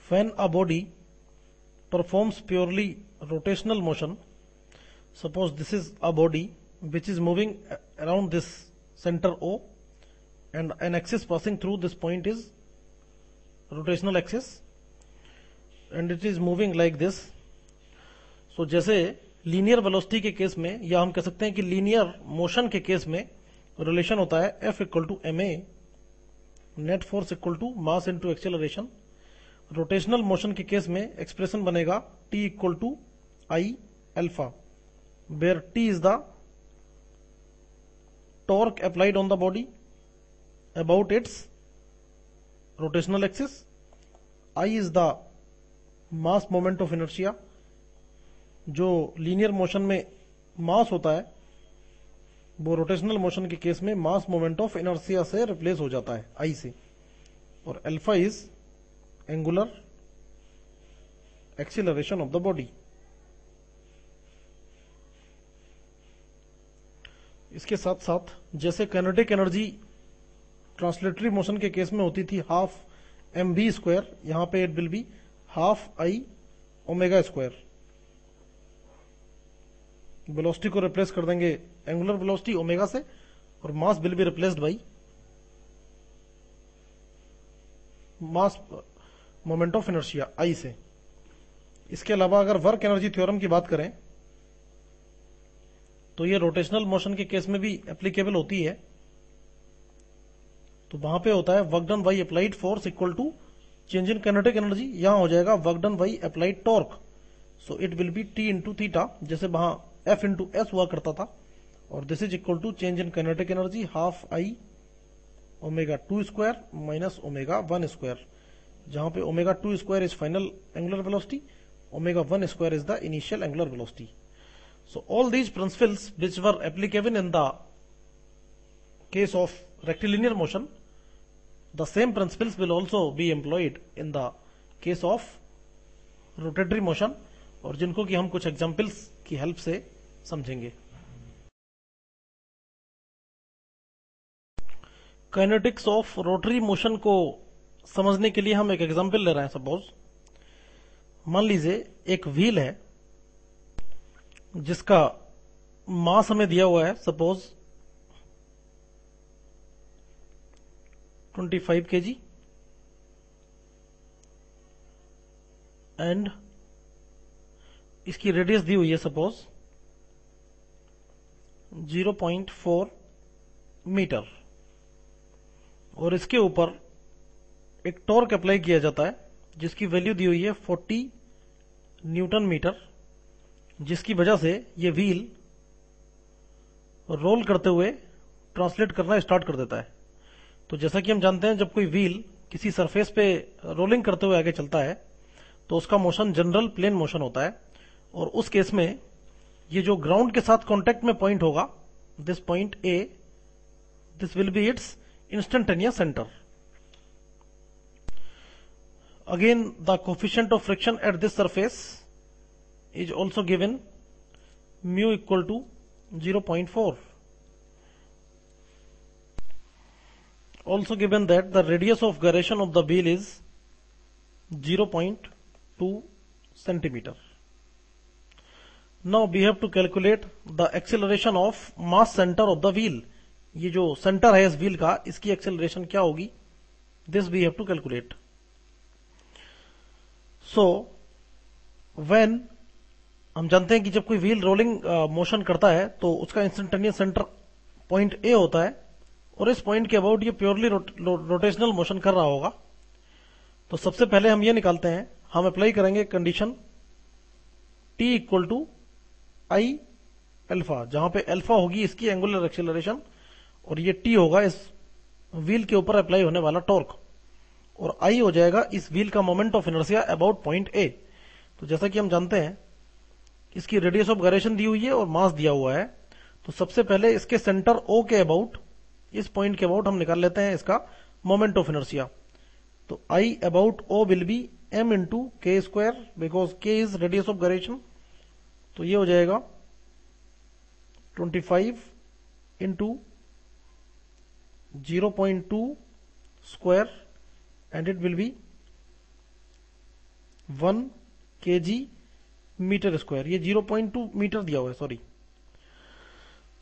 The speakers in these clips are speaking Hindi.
When a body performs purely rotational motion, suppose this is a body which is moving around this center O and an axis passing through this point is rotational axis and it is moving like this. So जैसे लीनियर वेलोसिटी के केस में या हम कह सकते हैं कि लीनियर मोशन के केस में रिलेशन होता है F equal to m a net force equal to mass into acceleration. Rotational motion के केस में एक्सप्रेशन बनेगा T equal to I alpha, where T is the torque applied on the body about its rotational axis, I is the mass moment of inertia. जो लीनियर मोशन में मास होता है वो रोटेशनल मोशन के केस में मास मोमेंट ऑफ इनर्शिया से रिप्लेस हो जाता है I से. और alpha is angular acceleration of the body. इसके साथ साथ जैसे काइनेटिक एनर्जी ट्रांसलेटरी मोशन के केस में होती थी हाफ एम बी स्क्वायर, यहां पे it will be half I omega square. Velocity को रिप्लेस कर देंगे एंगुलर वेलोसिटी ओमेगा से और mass will be replaced by mass moment of inertia I से. इसके अलावा अगर वर्क एनर्जी थ्योरम की बात करें तो ये रोटेशनल मोशन के केस में भी एप्लीकेबल होती है. तो वहां पे होता है work done by applied force equal to change in kinetic energy. यहां हो जाएगा work done by applied torque. So it will be T into theta, जैसे वहां एफ इंटू एस हुआ करता था. और this is equal to change in kinetic energy half I omega 2 square minus omega 1 square, जहां पे omega 2 square is final angular velocity, omega 1 square is the initial angular velocity. So all these principles which were applicable in the case of rectilinear motion, the same principles will also be employed in the case of rotatory motion, और जिनको कि हम कुछ एग्जाम्पल्स की हेल्प से समझेंगे. काइनेटिक्स ऑफ रोटरी मोशन को समझने के लिए हम एक एग्जाम्पल ले रहे हैं. सपोज मान लीजिए एक व्हील है जिसका मास हमें दिया हुआ है सपोज 25 kg एंड इसकी रेडियस दी हुई है सपोज 0.4 मीटर और इसके ऊपर एक टॉर्क अप्लाई किया जाता है जिसकी वैल्यू दी हुई है 40 न्यूटन मीटर, जिसकी वजह से ये व्हील रोल करते हुए ट्रांसलेट करना स्टार्ट कर देता है. तो जैसा कि हम जानते हैं जब कोई व्हील किसी सरफेस पे रोलिंग करते हुए आगे चलता है तो उसका मोशन जनरल प्लेन मोशन होता है. और उस केस में ये जो ग्राउंड के साथ कांटेक्ट में पॉइंट होगा, this point A, this will B it's instantaneous centre. Again the coefficient of friction at this surface is also given mu equal to 0.4. Also given that the radius of gyration of the wheel is 0.2 centimeter. Now we have to calculate the acceleration of mass center of the wheel. ये जो सेंटर है इस व्हील का, इसकी एक्सेलरेशन क्या होगी, this we have to calculate. So when हम जानते हैं कि जब कोई व्हील रोलिंग मोशन करता है तो उसका इंस्टेंटेनियस सेंटर पॉइंट ए होता है और इस पॉइंट के अबाउट ये प्योरली रोटेशनल मोशन कर रहा होगा. तो सबसे पहले हम ये निकालते हैं, हम अप्लाई करेंगे condition T equal to I alpha, जहां पे अल्फा होगी इसकी एंगुलर एक्सेलरेशन और ये T होगा इस व्हील के ऊपर अप्लाई होने वाला टॉर्क और I हो जाएगा इस व्हील का moment of inertia about point ए. तो जैसा कि हम जानते हैं इसकी रेडियस ऑफ गायरेशन दी हुई है और मास दिया हुआ है. तो सबसे पहले इसके सेंटर O के अबाउट, इस पॉइंट के अबाउट हम निकाल लेते हैं इसका मोमेंट ऑफ इनर्शिया. तो I about O will be m into k square because K is radius of gyration. तो ये हो जाएगा 25 into 0.2 square and it will be 1 kg metre square, ये 0.2 मीटर दिया हुआ है, sorry.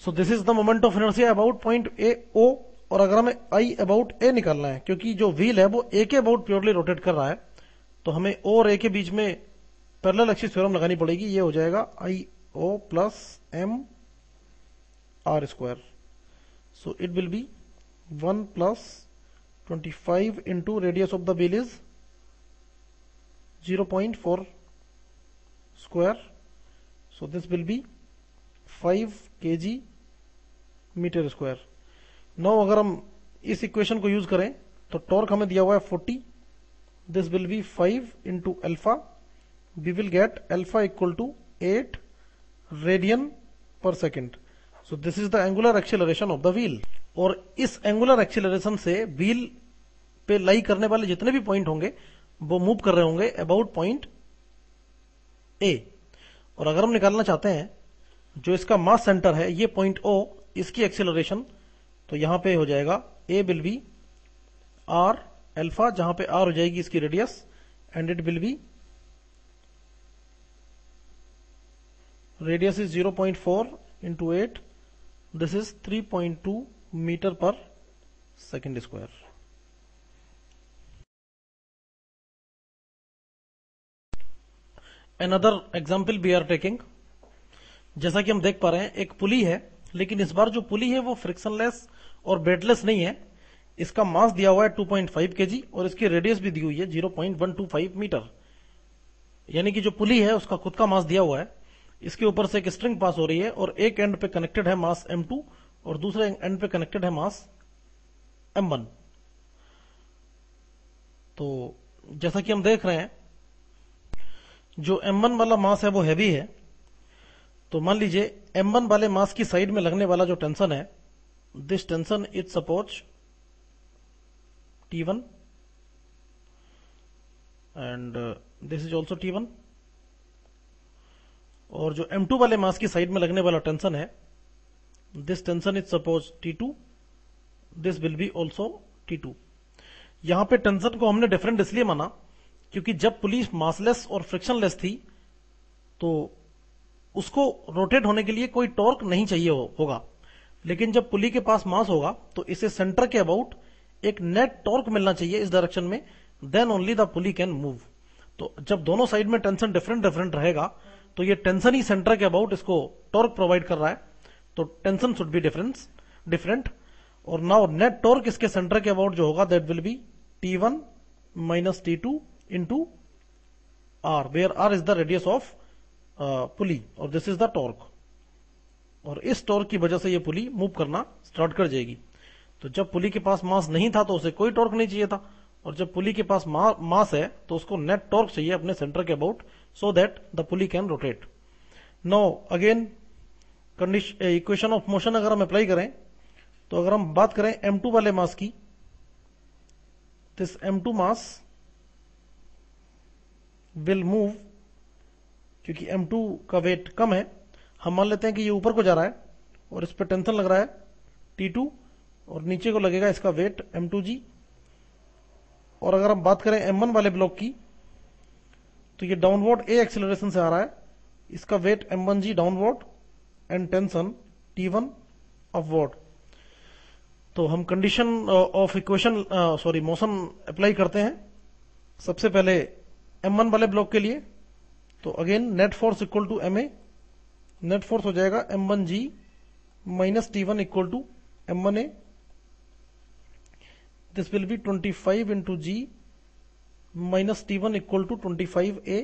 So this is the moment of inertia about point a ओ। और अगर हमें आई अबाउट ए निकालना है, क्योंकि जो व्हील है वो ए के अबाउट प्योरली रोटेट कर रहा है, तो हमें ओ और ए के बीच में पैरेलल एक्सिस थ्योरम लगानी पड़ेगी। ये हो जाएगा I O plus m r square. So it will be 1 plus 25 into radius of the wheel is 0.4 square. So this will be 5 kg metre square. Now अगर हम इस इक्वेशन को यूज करें तो टॉर्क हमें दिया हुआ है 40, this will be 5 into alpha, we will get alpha equal to 8 radian per second. So this is the angular acceleration of the wheel. और इस एंगुलर एक्सीलरेशन से व्हील पे लाई करने वाले जितने भी पॉइंट होंगे वो मूव कर रहे होंगे अबाउट पॉइंट ए। और अगर हम निकालना चाहते हैं जो इसका मास सेंटर है, ये पॉइंट ओ, इसकी एक्सीलरेशन, तो यहां पे हो जाएगा a will be r alpha, जहां पे आर हो जाएगी इसकी radius, and it will be radius is 0.4 into 8, this is 3.2 metre per second square. Another example we are taking, जैसा कि हम देख पा रहे हैं एक पुली है, लेकिन इस बार जो पुली है वो फ्रिक्शनलेस और बेडलेस नहीं है। इसका मास दिया हुआ है 2.5 kg और इसकी रेडियस भी दी हुई है 0.125 मीटर। यानी कि जो पुली है उसका खुद का मास दिया हुआ है, इसके ऊपर से एक स्ट्रिंग पास हो रही है और एक एंड पे कनेक्टेड है मास m2 और दूसरे एंड पे कनेक्टेड है मास m1। तो जैसा कि हम देख रहे हैं जो m1 वाला मास है वो हैवी है, तो मान लीजिए m1 वाले मास की साइड में लगने वाला जो टेंशन है, this tension is suppose T1 and this is also T1। और जो m2 वाले मास की साइड में लगने वाला टेंशन है, this tension is suppose T2, this will B also T2। यहां पे टेंशन को हमने डिफरेंट इसलिए माना क्योंकि जब पुली मासलेस और फ्रिक्शनलेस थी तो उसको रोटेट होने के लिए कोई टॉर्क नहीं चाहिए होगा, लेकिन जब पुली के पास मास होगा तो इसे सेंटर के अबाउट एक नेट टॉर्क मिलना चाहिए इस डायरेक्शन में, then only the pulley can move. तो जब दोनों साइड में टेंशन डिफरेंट डिफरेंट रहेगा तो ये टेंशन ही सेंटर के अबाउट इसको टॉर्क प्रोवाइड कर रहा है, तो टेंशन शुड बी डिफरेंट। और नाउ नेट टॉर्क इसके सेंटर के अबाउट जो होगा that will be T1 minus T2 into r, where r is the radius of pulley और this is the torque। और इस टॉर्क की वजह से ये पुली मूव करना स्टार्ट कर जाएगी। तो जब पुली के पास मास नहीं था तो उसे कोई टॉर्क नहीं चाहिए था, और जब पुली के पास मास है तो उसको नेट टॉर्क चाहिए अपने सेंटर के about, so that the pulley can rotate. Now again equation of motion अगर हम अप्लाई करें तो अगर हम बात करें m2 वाले मास की, this m2 mass will move, क्योंकि m2 का वेट कम है, हम मान लेते हैं कि ये ऊपर को जा रहा है और इस पर टेंशन लग रहा है T2 और नीचे को लगेगा इसका वेट m2g। और अगर हम बात करें m1 वाले ब्लॉक की तो ये डाउनवर्ड a एक्सेलरेशन से आ रहा है, इसका weight m1g downward and tension T1 upward. तो हम condition of equation motion apply करते हैं। सबसे पहले m1 वाले ब्लॉक के लिए, तो again net force equal to ma, net force हो जाएगा m1g minus T1 equal to m1a, this will be 25 into g minus T1 equal to 25a।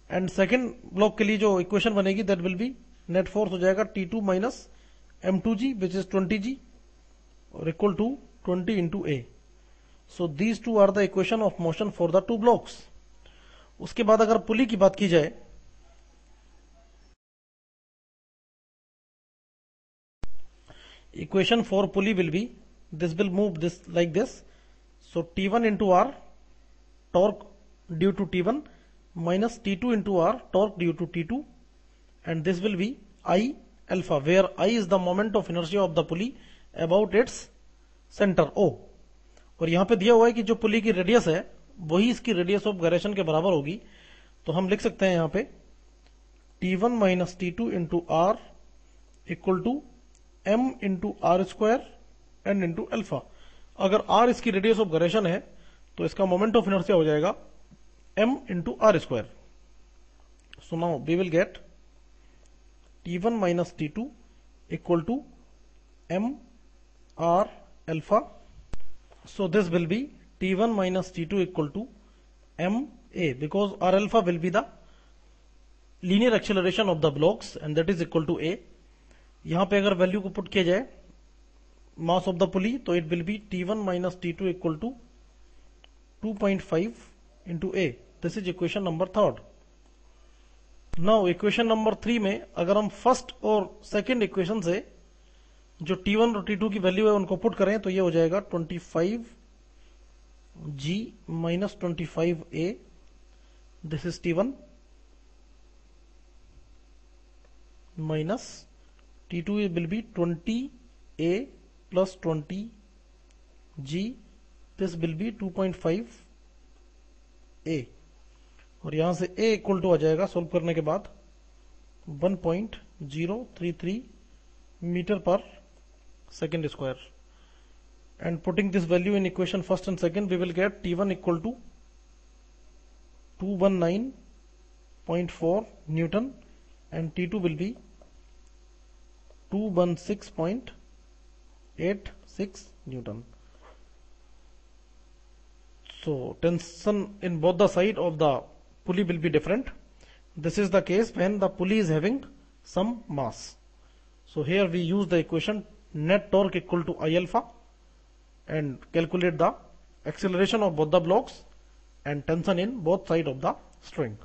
And second block के लिए जो इक्वेशन बनेगी that will be net force हो जाएगा T2 minus m2g which is 20g और equal to 20 into a। So these two are the equation of motion for the two blocks। उसके बाद अगर पुली की बात की जाए, equation for pulley will be, this will move this like this, so T1 into R torque due to T1 minus T2 into R torque due to T2, and this will be I alpha, where I is the moment of inertia of the pulley about its center O। और यहां पे दिया हुआ है कि जो पुली की रेडियस है वही इसकी रेडियस ऑफ गायरेशन के बराबर होगी। तो हम लिख सकते हैं यहां पे T1 minus T2 into r equal to m into r square n into alpha. अगर r इसकी रेडियस ऑफ गायरेशन है तो इसका मोमेंट ऑफ इनर्शिया हो जाएगा m into r square. So now we will get T1 minus T2 equal to m r alpha. So this will be T1 minus T2 equal to ma, because r alpha will be the linear acceleration of the blocks and that is equal to a. यहां पे अगर वैल्यू को पुट किया जाए मास ऑफ द पुली तो it will be T1 minus T2 equal to 2.5 into a. This is equation number 3। Now equation number 3 में अगर हम फर्स्ट और सेकेंड इक्वेशन से जो T1 और T2 की वैल्यू है उनको पुट करें तो ये हो जाएगा 25g minus 25a। This is T1 minus T2 will be 20a plus 20g। This will B 2.5a और यहां से a इक्वल टू आ जाएगा सोल्व करने के बाद 1.033 मीटर पर second square, and putting this value in equation first and second we will get T1 equal to 219.4 Newton and T2 will be 216.86 Newton. So tension in both the side of the pulley will be different. This is the case when the pulley is having some mass. So here we use the equation net torque equal to I alpha and calculate the acceleration of both the blocks and tension in both sides of the string.